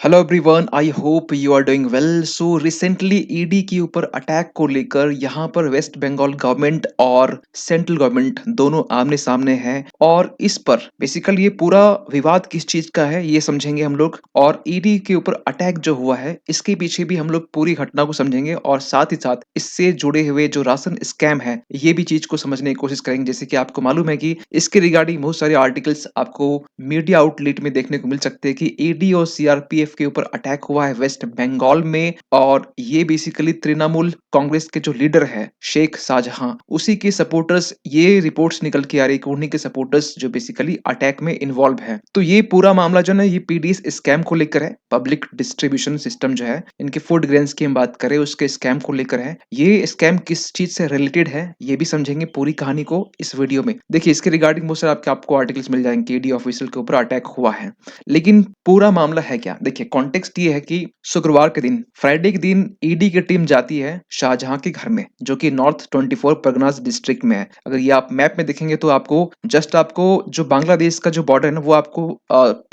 Hello everyone, I hope you are doing well. So recently ED के ऊपर attack को लेकर यहाँ पर वेस्ट बंगाल गवर्नमेंट और सेंट्रल गवर्नमेंट दोनों आमने सामने हैं और इस पर बेसिकली ये पूरा विवाद किस चीज का है ये समझेंगे हम लोग। और ईडी के ऊपर अटैक जो हुआ है इसके पीछे भी हम लोग पूरी घटना को समझेंगे और साथ ही साथ इससे जुड़े हुए जो राशन स्कैम है ये भी चीज को समझने की कोशिश करेंगे। जैसे कि आपको मालूम है कि इसके रिगार्डिंग बहुत सारे आर्टिकल्स आपको मीडिया आउटलेट में देखने को मिल सकते हैं कि ईडी और सीआरपीएफ के ऊपर अटैक हुआ है वेस्ट बंगाल में। और ये बेसिकली तृणमूल कांग्रेस के जो लीडर है शेख शाहजहां उसी के सपोर्टर्स, ये रिपोर्ट्स निकल के आ रही है कि उन्हीं के सपोर्टर्स जो बेसिकली अटैक में इन्वॉल्व है। तो ये पूरा मामला जो है ना ये पीडीएस स्कैम को लेकर है। पब्लिक डिस्ट्रीब्यूशन सिस्टम जो है इनके फूड ग्रेन्स की हम बात करें उसके स्कैम को लेकर है। ये स्कैम किस चीज से रिलेटेड है ये भी समझेंगे पूरी कहानी को इस वीडियो में। देखिए इसके रिगार्डिंग बहुत सारे आपको आर्टिकल्स मिल जाएंगे। ईडी ऑफिशियल के ऊपर अटैक हुआ है, लेकिन पूरा मामला है क्या। देखिए कॉन्टेक्स्ट ये है कि शुक्रवार के दिन, फ्राइडे के दिन ईडी की टीम जाती है शाहजहां के घर में जो कि नॉर्थ 24 परगनास डिस्ट्रिक्ट में है। अगर ये आप मैप में देखेंगे तो आपको जो बांग्लादेश का जो बॉर्डर है ना वो आपको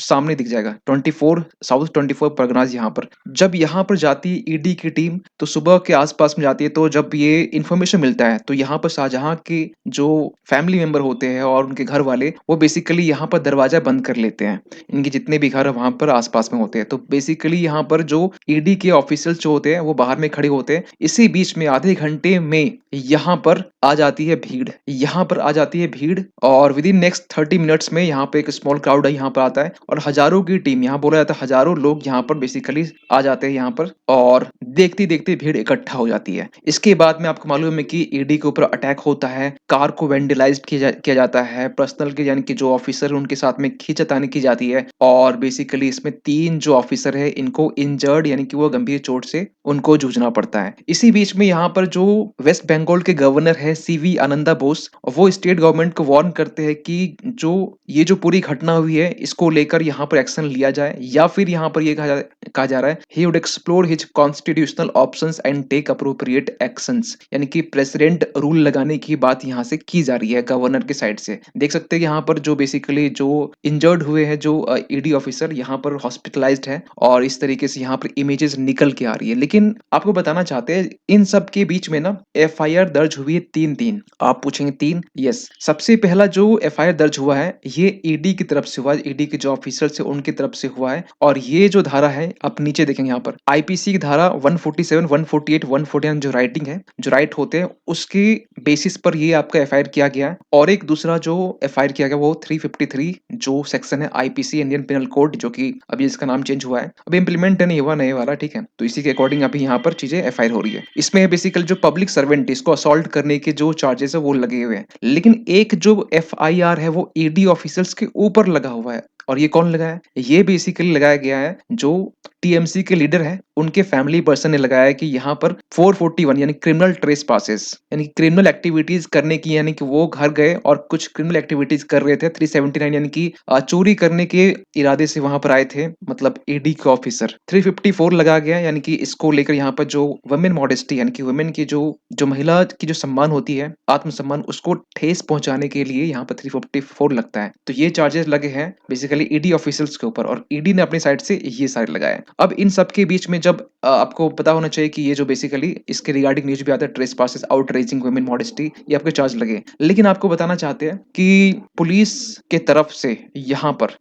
सामने दिख जाएगा। 24 साउथ 24 परगनास यहाँ पर जब यहाँ पर जाती है ईडी की टीम तो सुबह के आसपास में जाती है। तो जब ये इंफॉर्मेशन मिलता है तो यहाँ पर शाहजहां के जो फैमिली मेंबर होते हैं और उनके घर वाले वो बेसिकली यहाँ पर दरवाजा बंद कर लेते हैं। इनके जितने भी घर वहां पर आसपास में होते हैं तो बेसिकली यहाँ पर जो ईडी के ऑफिशियल्स जो होते हैं वो बाहर में खड़े होते हैं। इसी बीच में आधे घंटे में यहाँ पर आ जाती है भीड़, यहाँ पर आ जाती है भीड़ और विद इन नेक्स्ट 30 मिनट्स में यहाँ पे एक स्मॉल क्राउड है यहाँ पर आता है और हजारों की टीम, यहाँ बोला जाता है हजारों लोग यहाँ पर बेसिकली आ जाते हैं यहाँ पर और देखते देखते भीड़ इकट्ठा हो जाती है। इसके बाद में आपको मालूम है कि ईडी के ऊपर अटैक होता है, कार को वेंडलाइज किया जाता है, पर्सनल के यानी कि जो ऑफिसर उनके साथ में खींचतानी की जाती है और बेसिकली इसमें 3 जो ऑफिसर है इनको इंजर्ड यानी कि वो गंभीर चोट से उनको जूझना पड़ता है। इसी बीच में यहाँ पर जो वेस्ट बंगाल के गवर्नर है सीवी आनंदा बोस, वो स्टेट गवर्नमेंट को वार्न करते हैं कि जो पूरी घटना हुई है इसको लेकर यहाँ पर एक्शन लिया जाए या फिर यहाँ पर ये कहा जा रहा है he would explore his constitutional options and take appropriate actions. यानी कि प्रेसिडेंट रूल लगाने की बात यहाँ से की जा रही है गवर्नर के साइड से। देख सकते हैं यहाँ पर जो बेसिकली जो इंजर्ड हुए हैं जो ईडी ऑफिसर यहाँ पर हॉस्पिटलाइज्ड है और इस तरीके से यहाँ पर इमेजेस निकल के आ रही है। लेकिन आपको बताना चाहते हैं इन सब के बीच में ना एफआईआर दर्ज हुई है तीन। आप पूछेंगे तीन, यस। सबसे पहला जो एफआईआर दर्ज हुआ है ये ईडी की तरफ से हुआ है, ईडी के जो ऑफिसर से उनकी तरफ से हुआ है। और ये जो धारा है आप नीचे देखेंगे यहाँ पर आईपीसी की धारा 147, 148, 149 जो राइटिंग है, जो राइट होते हैं उसके बेसिस पर ये आपका एफआईआर किया गया है। और एक दूसरा जो एफआईआर किया गया वो 353 जो सेक्शन है आईपीसी इंडियन पिनल कोड, जो कि अभी इसका नाम चेंज हुआ है, अभी इंप्लीमेंट नहीं हुआ नए वाला, ठीक है। तो इसी के अकॉर्डिंग अभी यहाँ पर चीजें एफआईआर हो रही है। इसमें बेसिकली जो पब्लिक सर्वेंट इसको असॉल्ट करने के जो चार्जेस है वो लगे हुए हैं। लेकिन एक जो एफआईआर है वो ईडी ऑफिसर्स के ऊपर लगा हुआ है। और ये कौन लगाया है? ये बेसिकली लगाया गया है जो टीएमसी के लीडर है उनके फैमिली पर्सन ने लगाया है कि यहाँ पर 441 यानी क्रिमिनल ट्रेस पासेस यानी क्रिमिनल एक्टिविटीज करने की, यानी कि वो घर गए और कुछ क्रिमिनल एक्टिविटीज कर रहे थे। 379 यानी कि चोरी करने के इरादे से वहां पर आए थे, मतलब ईडी के ऑफिसर। 354 लगा गया यानी कि इसको लेकर यहाँ पर जो वुमेन मॉडेस्टी यानी कि वुमेन की जो महिला की जो सम्मान होती है, आत्मसम्मान, उसको ठेस पहुंचाने के लिए यहाँ पर 354 लगता है। तो ये चार्जेस लगे हैं बेसिकली ईडी ऑफिसर्स के ऊपर और ईडी ने अपनी साइड से ये साइड लगाया। अब इन सब के बीच में जब आपको पता होना चाहिए कि ये जो बेसिकली इसके रिगार्डिंग न्यूज भी आता है, trace passes, outraging women modesty, ये आपके चार्ज लगे। लेकिन आपको बताना चाहते हैं कि पुलिस के तरफ से यहाँ पर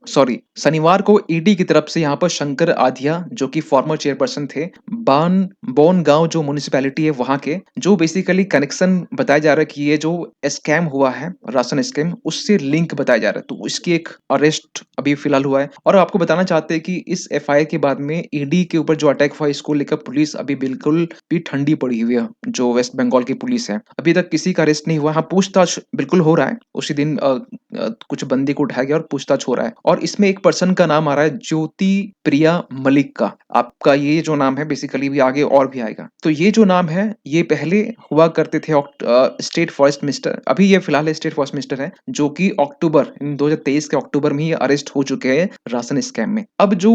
शनिवार को ईडी की तरफ से यहाँ पर शंकर आधिया जो कि फॉर्मर चेयरपर्सन थे बोन गांव जो म्युनिसिपैलिटी है वहां के, जो बेसिकली कनेक्शन बताया जा रहा है कि ये जो स्कैम हुआ है राशन स्कैम उससे लिंक बताया जा रहा है, तो इसकी एक अरेस्ट अभी फिलहाल हुआ है। और आपको बताना चाहते हैं कि इस एफआईआर के बाद में ईडी के ऊपर जो अटैक हुआ इसको लेकर पुलिस अभी बिल्कुल भी ठंडी पड़ी हुई है। जो वेस्ट बंगाल की पुलिस है अभी तक किसी का अरेस्ट नहीं हुआ। हाँ, पूछताछ बिल्कुल हो रहा है। उसी दिन कुछ बंदी को उठाया गया और पूछताछ हो रहा है। और इसमें एक पर्सन का नाम आ रहा है ज्योति प्रिया मलिक का। आपका ये जो नाम है बेसिकली भी आगे और भी आएगा। तो ये जो नाम है ये पहले हुआ करते थे स्टेट फॉरेस्ट मिनिस्टर, अभी ये फिलहाल स्टेट फॉरेस्ट मिनिस्टर है, जो कि अक्टूबर 2023 के अक्टूबर में ही अरेस्ट हो चुके हैं राशन स्कैम में। अब जो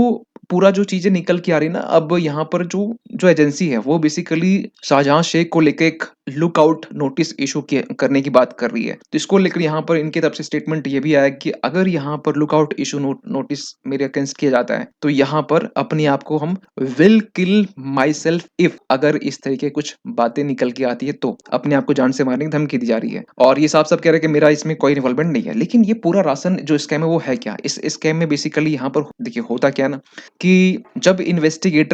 पूरा जो चीजें निकल के आ रही है ना, अब यहाँ पर जो जो एजेंसी है वो बेसिकली शाहजहां शेख को लेकर एक लुकआउट नोटिस इशू करने की बात कर रही है। तो इसको लेकर यहाँ पर इनकी तरफ से स्टेटमेंट ये भी आया कि अगर यहाँ पर लुकआउट इशू नोटिस मेरे अगेंस्ट किया जाता है तो यहाँ पर अपने आप को हम will kill my self if, अगर इस तरीके कुछ बातें निकल के आती है तो अपने आप को जान से मारने की धमकी दी जा रही है। और ये साफ साफ कह रहे हैं कि मेरा इसमें कोई इन्वॉल्वमेंट नहीं है। लेकिन ये पूरा राशन जो स्कैम है वो है क्या? इस स्कैम में बेसिकली यहाँ पर देखिए होता क्या है ना, कि जब इन्वेस्टिगेट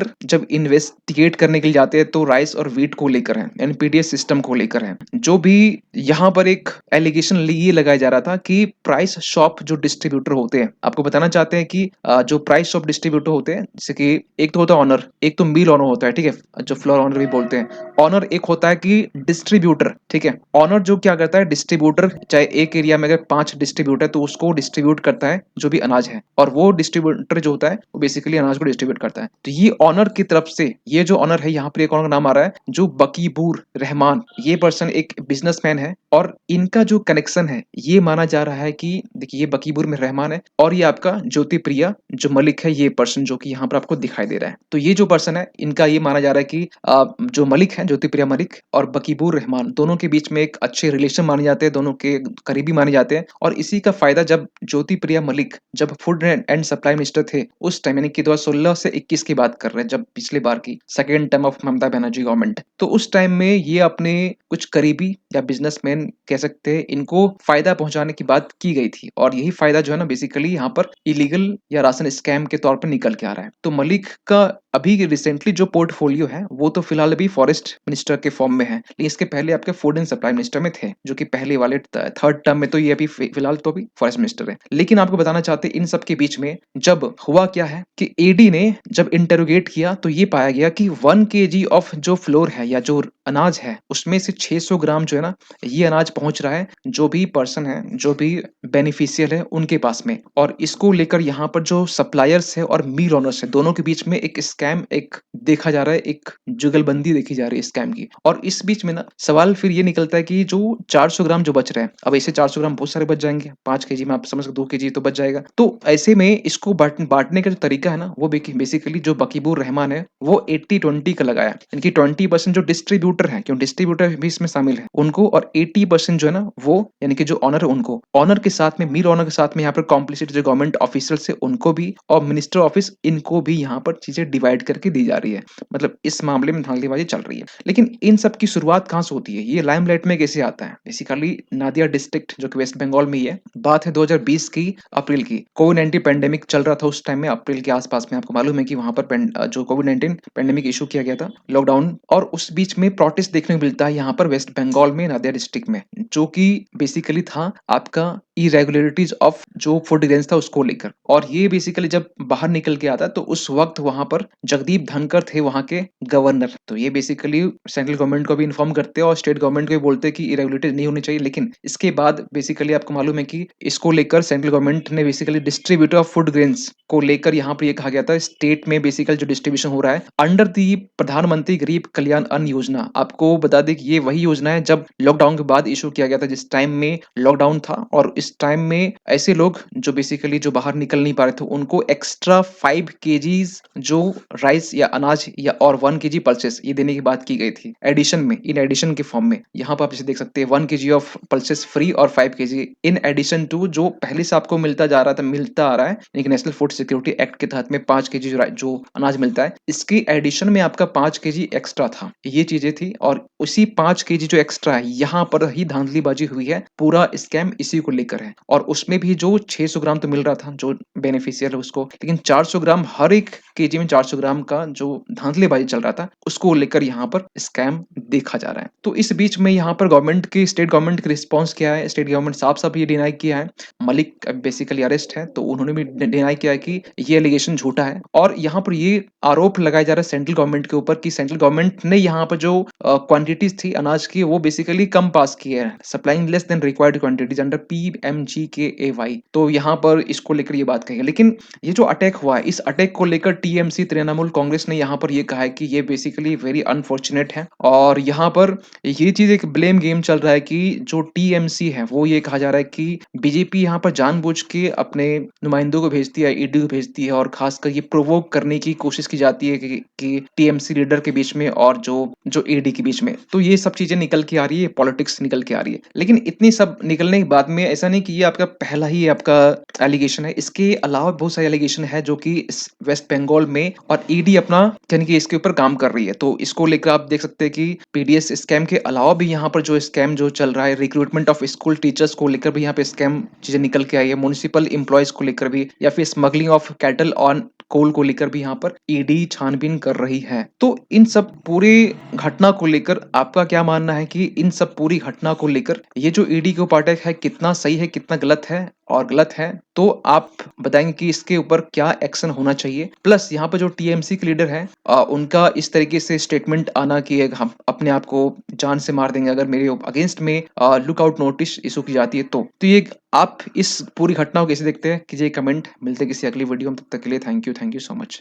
करने के लिए जाते हैं तो राइस और वीट को लेकर है, एनपीडीएस सिस्टम को लेकर है। जो भी यहाँ पर एक एलिगेशन ये लगाया जा रहा था कि प्राइस शॉप जो डिस्ट्रीब्यूटर होते हैं, आपको बताना चाहते हैं कि जो प्राइस शॉप डिस्ट्रीब्यूटर होते हैं, जैसे कि एक तो होता है ऑनर, एक तो मिल ऑनर होता है, ठीक है, जो फ्लोर ऑनर भी बोलते हैं। ऑनर एक होता है कि डिस्ट्रीब्यूटर, ठीक है। ऑनर जो क्या करता है, डिस्ट्रीब्यूटर, चाहे एक एरिया में अगर 5 डिस्ट्रीब्यूटर है तो उसको डिस्ट्रीब्यूट करता है जो भी अनाज है, और वो डिस्ट्रीब्यूटर जो होता है वो बेसिकली अनाज को डिस्ट्रीब्यूट करता है। तो ये ऑनर की तरफ से, ये जो ऑनर है यहाँ पर एक ऑनर का नाम आ रहा है जो बकीबूर रहमान, ये पर्सन एक बिजनेसमैन है, और इनका जो कनेक्शन है ये माना जा रहा है कि देखिए ये बकीबूर में रहमान है, और ये आपका ज्योति प्रिया जो मलिक है, ये पर्सन जो कि यहाँ पर आपको दिखाई दे रहा है। तो ये जो पर्सन है इनका ये माना जा रहा है कि जो मलिक है, ज्योति प्रिया मलिक और बकीबूर रहमान, दोनों के बीच में एक अच्छे रिलेशन माने जाते हैं, दोनों के करीबी माने जाते हैं। और इसी का फायदा जब ज्योति प्रिया मलिक जब फूड एंड सप्लाई मिनिस्टर थे उस टाइम, यानी कि 2016 से 21 की बात कर रहे हैं, जब पिछली बार की second term of Mamata Banerjee government, तो उस टाइम में ये अपने कुछ करीबी या बिजनेसमैन कह सकते हैं, इनको फायदा पहुंचाने की बात की गई थी। और यही फायदा जो है ना बेसिकली यहाँ पर इलीगल या राशन स्कैम के तौर पर निकल के आ रहा है। तो मलिक का अभी रिसेंटली जो पोर्टफोलियो है वो तो फिलहाल अभी फॉरेस्ट मिनिस्टर के फॉर्म में है, लेकिन इसके पहले आपके फूड एंड सप्लाई मिनिस्टर में थे, जो कि पहले वाले थर्ड टर्म में, तो ये अभी फिलहाल तो अभी फॉरेस्ट मिनिस्टर है। लेकिन आपको बताना चाहते हैं इन सब के बीच में जब हुआ क्या है कि ईडी ने जब इंटेरोगेट किया तो ये पाया गया कि 1 kg ऑफ जो फ्लोर है या जो अनाज है उसमें से 600 ग्राम जो है ना, ये अनाज पहुंच रहा है जो भी पर्सन है, जो भी बेनिफिशियल है उनके पास में। और इसको लेकर यहाँ पर जो सप्लायर्स है और मील ओनर्स है, दोनों के बीच में एक स्कैम एक देखा जा रहा है, एक जुगलबंदी देखी जा रही है स्कैम की। और इस बीच में ना सवाल फिर ये निकलता है कि जो 400 ग्राम जो बच रहे हैं, अब ऐसे 400 ग्राम बहुत सारे बच जाएंगे, 5 kg में आप समझ 2 kg तो बच जाएगा। तो ऐसे में इसको बांटने का जो तरीका है ना, वो बेसिकली जो बकीबुर रहमान है वो 80-20 का लगाया, इनकी 20% जो डिस्ट्रीब्यूटर है, क्यों डिस्ट्रीब्यूटर भी इसमें शामिल है उनको, और 80% जो है ना वो यानी कि जो ऑनर है उनको, ऑनर के साथ में मील ऑनर के साथ में यहाँ पर कॉम्प्लिसिट जो गवर्नमेंट ऑफिसर्स है उनको भी, और मिनिस्टर ऑफिस इनको भी यहाँ पर चीजें डिवाइड करके दी जा रही है। मतलब इस मामले में धांधलीबाजी चल रही है। लेकिन इन सब की शुरुआत कहाँ से होती है, ये लाइमलाइट में कैसे आता है? बेसिकली नादिया डिस्ट्रिक्ट जो कि वेस्ट बंगाल में ही है, बात है 2020 की अप्रैल की, कोविड-19 पेंडेमिक चल रहा था उस टाइम में, अप्रैल के आसपास में। आपको मालूम है कि वहां पर जो कोविड-19 पेंडेमिक इशू किया गया था, लॉकडाउन, और उस बीच में प्रोटेस्ट देखने को मिलता है यहाँ पर वेस्ट बंगाल में नादिया डिस्ट्रिक्ट में, जो कि बेसिकली था आपका इरेगुलरिटीज ऑफ जो फूड ग्रेन्स था उसको लेकर। और ये बेसिकली जब बाहर निकल के आता तो उस वक्त वहां पर जगदीप धनखड़ थे वहां के गवर्नर। तो ये बेसिकली सेंट्रल गवर्नमेंट को भी इन्फॉर्म करते हैं और स्टेट गवर्नमेंट को भी बोलते हैं कि इरेगुलरिटीज नहीं होनी चाहिए। लेकिन इसके बाद बेसिकली आपको मालूम है कि इसको लेकर सेंट्रल गवर्नमेंट ने basically distributor of food grains को लेकर यहाँ पर ये कहा गया था स्टेट में बेसिकली जो डिस्ट्रीब्यूशन हो रहा है अंडर दी प्रधानमंत्री गरीब कल्याण अन्न योजना। आपको बता दें कि ये वही योजना है जब लॉकडाउन के बाद इशू किया गया था, जिस टाइम में लॉकडाउन था, और इस टाइम में ऐसे लोग जो बेसिकली जो बाहर निकल नहीं पा रहे थे उनको एक्स्ट्रा 5 kgs जो राइस या अनाज या और 1 kg पल्सेस ये देने की बात की गई थी एडिशन में, इन एडिशन के फॉर्म में। यहाँ पर आप इसे देख सकते हैं 1 kg ऑफ पल्सेस फ्री और 5 kg इन एडिशन टू जो पहले से आपको मिलता जा रहा था, मिलता आ रहा है, लेकिन नेशनल फूड सिक्योरिटी एक्ट के तहत में 5 kg जो अनाज मिलता है, इसकी एडिशन में आपका 5 kg एक्स्ट्रा था। ये चीजें थी, और उसी 5 kg जो एक्स्ट्रा है यहाँ पर ही धांधलीबाजी हुई है, पूरा स्कैम इसी को लेकर है। और उसमें भी जो 600 ग्राम तो मिल रहा था जो बेनिफिशियल है उसको, लेकिन 400 ग्राम हर एक केजी में 400 ग्राम का जो धांधलीबाजी चल रहा था उसको लेकर यहाँ पर स्कैम देखा जा रहा है। तो इस बीच में यहाँ पर गवर्नमेंट की, स्टेट गवर्नमेंट की रिस्पॉन्स क्या है? स्टेट गवर्नमेंट साफ साफ ये डिनाई किया है, मलिक बेसिकली अरेस्ट है तो उन्होंने भी डिनाई किया है कि ये एलिगेशन झूठा है। और यहाँ पर ये आरोप लगाया जा रहा है सेंट्रल गवर्नमेंट के ऊपर कि सेंट्रल गवर्नमेंट ने यहाँ पर जो क्वांटिटीज थी अनाज की वो बेसिकली कम पास की है, supplying less than required quantities under PMGKAY। तो यहाँ पर इसको लेकर ये बात कही है। लेकिन ये जो अटैक हुआ है, इस अटैक को लेकर टीएमसी तृणमूल कांग्रेस ने यहाँ पर ये कहा है कि ये बेसिकली वेरी अनफॉर्चुनेट है, और और यहाँ पर ये चीज़ एक ब्लेम गेम चल रहा है कि जो टीएमसी है, वो ये कहा जा रहा है कि बीजेपी यहाँ पर जानबूझ के अपने नुमाइंदों को भेजती है, ईडी को भेजती है और खासकर ये प्रोवोक करने की कोशिश की जाती है कि टीएमसी लीडर के बीच में और जो ईडी के बीच में। तो ये सब चीज़ें निकल के आ रही है, पॉलिटिक्स निकल के आ रही है। लेकिन इतनी सब निकलने के बाद में ऐसा नहीं कि ये आपका पहला ही आपका एलिगेशन है। इसके अलावा बहुत सारे एलिगेशन है जो कि इस वेस्ट बंगाल में और ईडी अपना यानी कि इसके ऊपर काम कर रही है। तो इसको लेकर आप देख सकते हैं कि पीडीएस स्कैम के अलावा भी यहाँ पर जो स्कैम जो चल रहा है, रिक्रूटमेंट ऑफ स्कूल टीचर्स को लेकर भी यहाँ पे स्कैम चीजें निकल के आई है, म्युनिसिपल एम्प्लॉयज को लेकर भी, या फिर स्मगलिंग ऑफ कैटल ऑन कोल को लेकर भी यहाँ पर ईडी छानबीन कर रही है। तो इन सब पूरी घटना को लेकर आपका क्या मानना है कि इन सब पूरी घटना को लेकर ये जो ईडी के ऊपर अटैक है कितना सही है, कितना गलत है? और गलत है तो आप बताएंगे कि इसके ऊपर क्या एक्शन होना चाहिए? प्लस यहाँ पर जो टीएमसी के लीडर हैं उनका इस तरीके से स्टेटमेंट आना कि हम अपने आप को जान से मार देंगे अगर मेरे अगेंस्ट में लुकआउट नोटिस इशू की जाती है। तो ये आप इस पूरी घटना को कैसे देखते हैं? कीजिए कमेंट। मिलते हैं किसी अगली वीडियो में, तब तक के लिए थैंक यू सो मच।